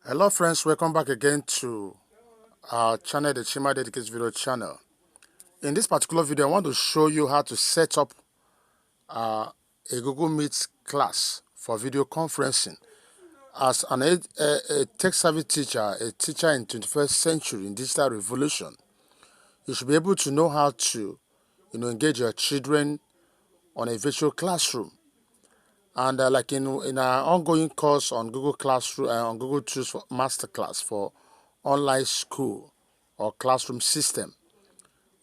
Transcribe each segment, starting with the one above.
Hello friends, welcome back again to our channel, the Chima Dedicated Video channel. In this particular video, I want to show you how to set up a Google Meet class for video conferencing. As a tech-savvy teacher, a teacher in 21st century in digital revolution, you should be able to know how to engage your children on a virtual classroom. And like in our ongoing course on Google Classroom, on Google Tools for Masterclass for online school or classroom system,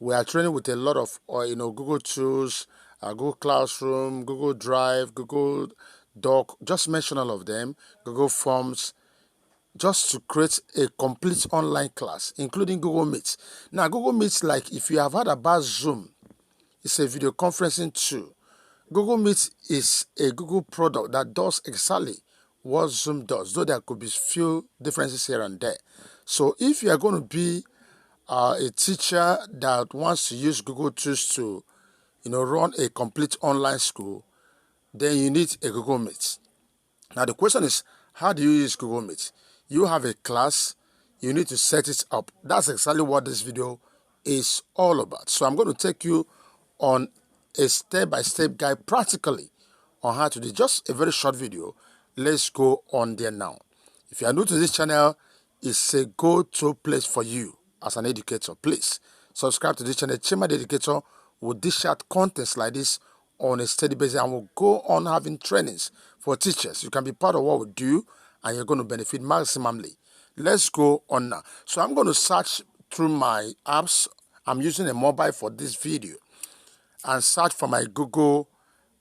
we are training with a lot of Google Tools, Google Classroom, Google Drive, Google Doc. Just mention all of them. Google Forms, just to create a complete online class, including Google Meet. Now, Google Meet, like if you have heard about Zoom, it's a video conferencing tool. Google Meet is a Google product that does exactly what Zoom does, though there could be few differences here and there. So if you are going to be a teacher that wants to use Google Tools to, run a complete online school, then you need a Google Meet. Now the question is, how do you use Google Meet? You have a class, you need to set it up. That's exactly what this video is all about. So I'm going to take you on a step-by-step guide practically on how to do just a very short video. Let's go on there now. If you are new to this channel, it's a go-to place for you as an educator. Please subscribe to this channel. Chima the Educator will dish out contents like this on a steady basis and will go on having trainings for teachers. You can be part of what we do and you're going to benefit maximally. Let's go on now. So I'm going to search through my apps. I'm using a mobile for this video and search for my Google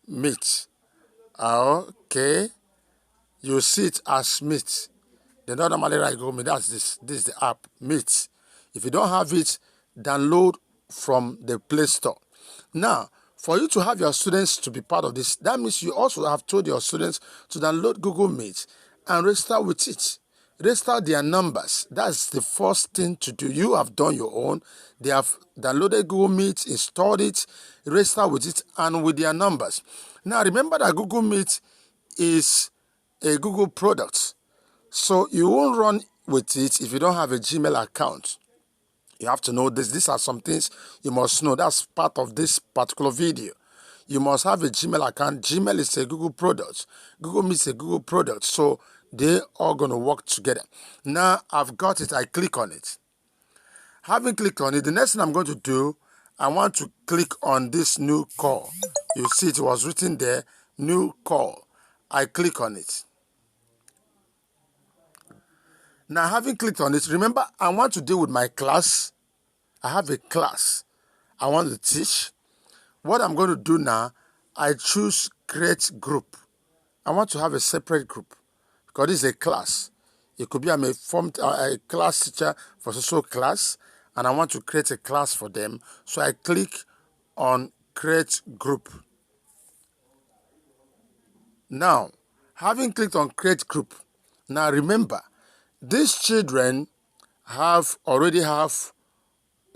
Meet. Okay, you see it as Meet. They don't normally write Google Meet. That's this. This is the app Meet. If you don't have it, download from the Play Store. Now, for you to have your students to be part of this, that means you also have told your students to download Google Meet and register with it. Register their numbers. That's the first thing to do. You have done your own. They have downloaded Google Meet, installed it, register with it, and with their numbers. Now, remember that Google Meet is a Google product. So you won't run with it if you don't have a Gmail account. You have to know this. These are some things you must know. That's part of this particular video. You must have a Gmail account. Gmail is a Google product. Google Meet is a Google product. So they are going to work together. Now I've got it. I click on it. Having clicked on it, the next thing I'm going to do, I want to click on this new call. You see it was written there, new call. I click on it. Now, having clicked on it, remember, I want to deal with my class. I have a class I want to teach. What I'm going to do now, I choose create group. I want to have a separate group because this is a class. It could be I'm a class teacher for social class, and I want to create a class for them. So I click on create group. Now, having clicked on create group, now remember, these children already have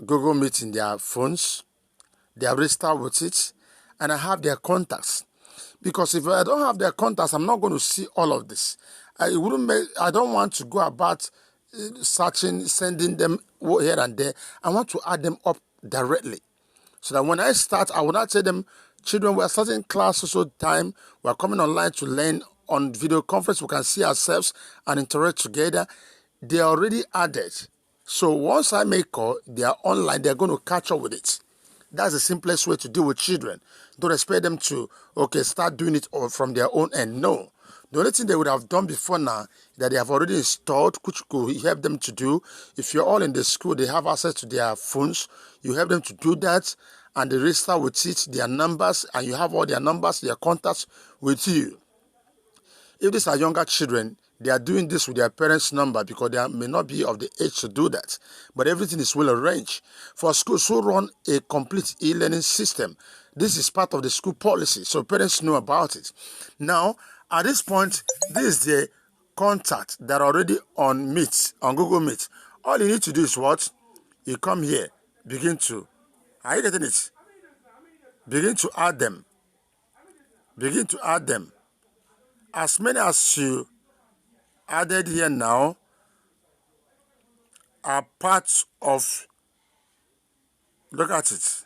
Google Meet in their phones. They are registered with it, and I have their contacts. Because if I don't have their contacts, I'm not going to see all of this. I don't want to go about searching, sending them here and there. I want to add them up directly, so that when I start, I will not tell them, children, we are starting class so time. We are coming online to learn on video conference. We can see ourselves and interact together. They are already added. So once I make call, they are online. They are going to catch up with it. That's the simplest way to deal with children. Don't expect them to, start doing it all from their own end. No. The only thing they would have done before now that they have already installed, which could help them to do, if you're all in the school, they have access to their phones, you help them to do that, and they register with it, their numbers, and you have all their numbers, their contacts with you. If these are younger children, they are doing this with their parents' number because they may not be of the age to do that. But everything is well arranged. For schools who run a complete e-learning system, this is part of the school policy, so parents know about it. Now, at this point, this is the contact that are already on Meet, on Google Meet. All you need to do is what? You come here, are you getting it? Begin to add them. Begin to add them. As many as you added here now, are part of, look at it.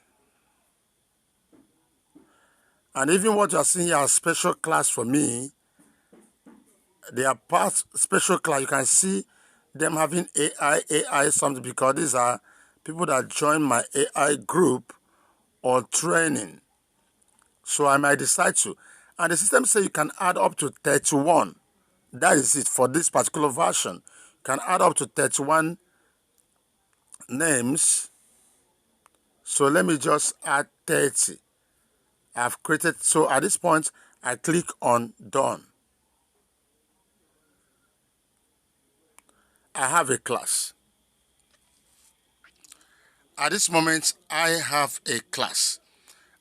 And even what you are seeing here as special class for me, they are part special class. You can see them having AI something, because these are people that join my AI group or training. So I might decide to. And the system says you can add up to 31. That is it for this particular version. You can add up to 31 names. So let me just add 30. I've created, so at this point, I click on done. I have a class. At this moment, I have a class.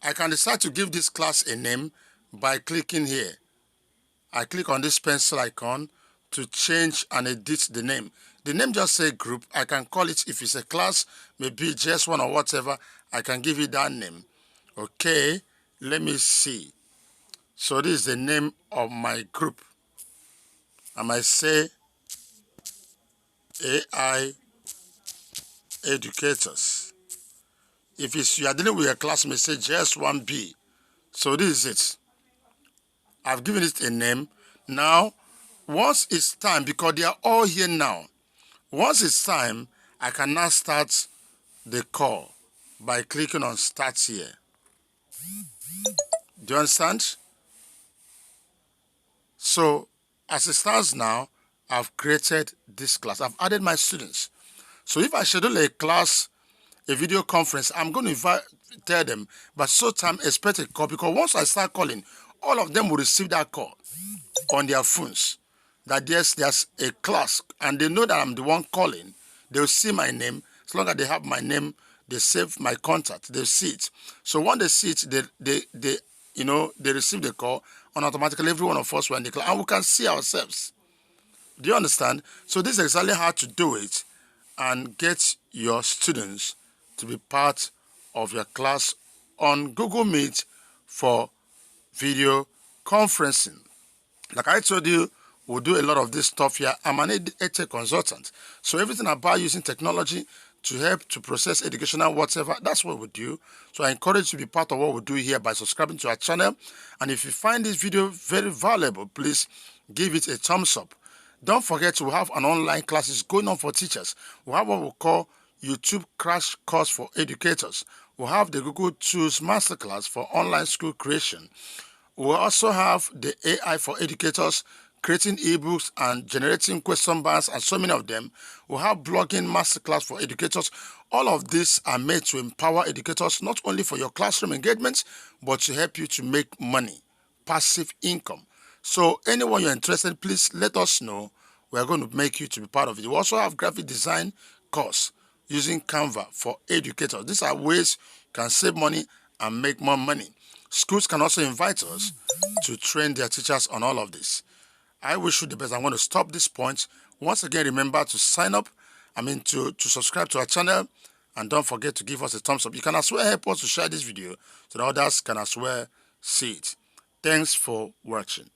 I can decide to give this class a name by clicking here. I click on this pencil icon to change and edit the name. The name just say group. I can call it, if it's a class, maybe just one or whatever, I can give it that name. Okay, let me see. So this is the name of my group. I might say AI Educators. If you are dealing with a class, may say JS1B. So this is it. I've given it a name. Now, once it's time, because they are all here now, once it's time, I can now start the call by clicking on start here. Do you understand? So, as it stands now, I've created this class. I've added my students. So if I schedule a class, a video conference, I'm going to tell them, but so time expect a call, because once I start calling, all of them will receive that call on their phones. That there's a class, and they know that I'm the one calling. They'll see my name. As long as they have my name, they save my contact. They see it. So when they see it, they receive the call, and automatically every one of us were in the class, and we can see ourselves. Do you understand? So this is exactly how to do it and get your students to be part of your class on Google Meet for video conferencing. Like I told you, we'll do a lot of this stuff here. I'm an EdTech consultant. So everything about using technology to help to process educational whatever, that's what we do. So I encourage you to be part of what we do here by subscribing to our channel. And if you find this video very valuable, please give it a thumbs up. Don't forget, we have an online classes going on for teachers. We have what we call YouTube Crash Course for Educators. We have the Google Tools Masterclass for online school creation. We also have the AI for educators, creating ebooks and generating question banks, and so many of them. We have blogging masterclass for educators. All of these are made to empower educators, not only for your classroom engagements, but to help you to make money, passive income. So anyone you're interested in, please let us know. We're going to make you to be part of it. We also have graphic design course using Canva for educators. These are ways you can save money and make more money. Schools can also invite us to train their teachers on all of this. I wish you the best. I want to stop this point. Once again, remember to sign up, to subscribe to our channel, and don't forget to give us a thumbs up. You can as well help us to share this video so that others can as well see it. Thanks for watching.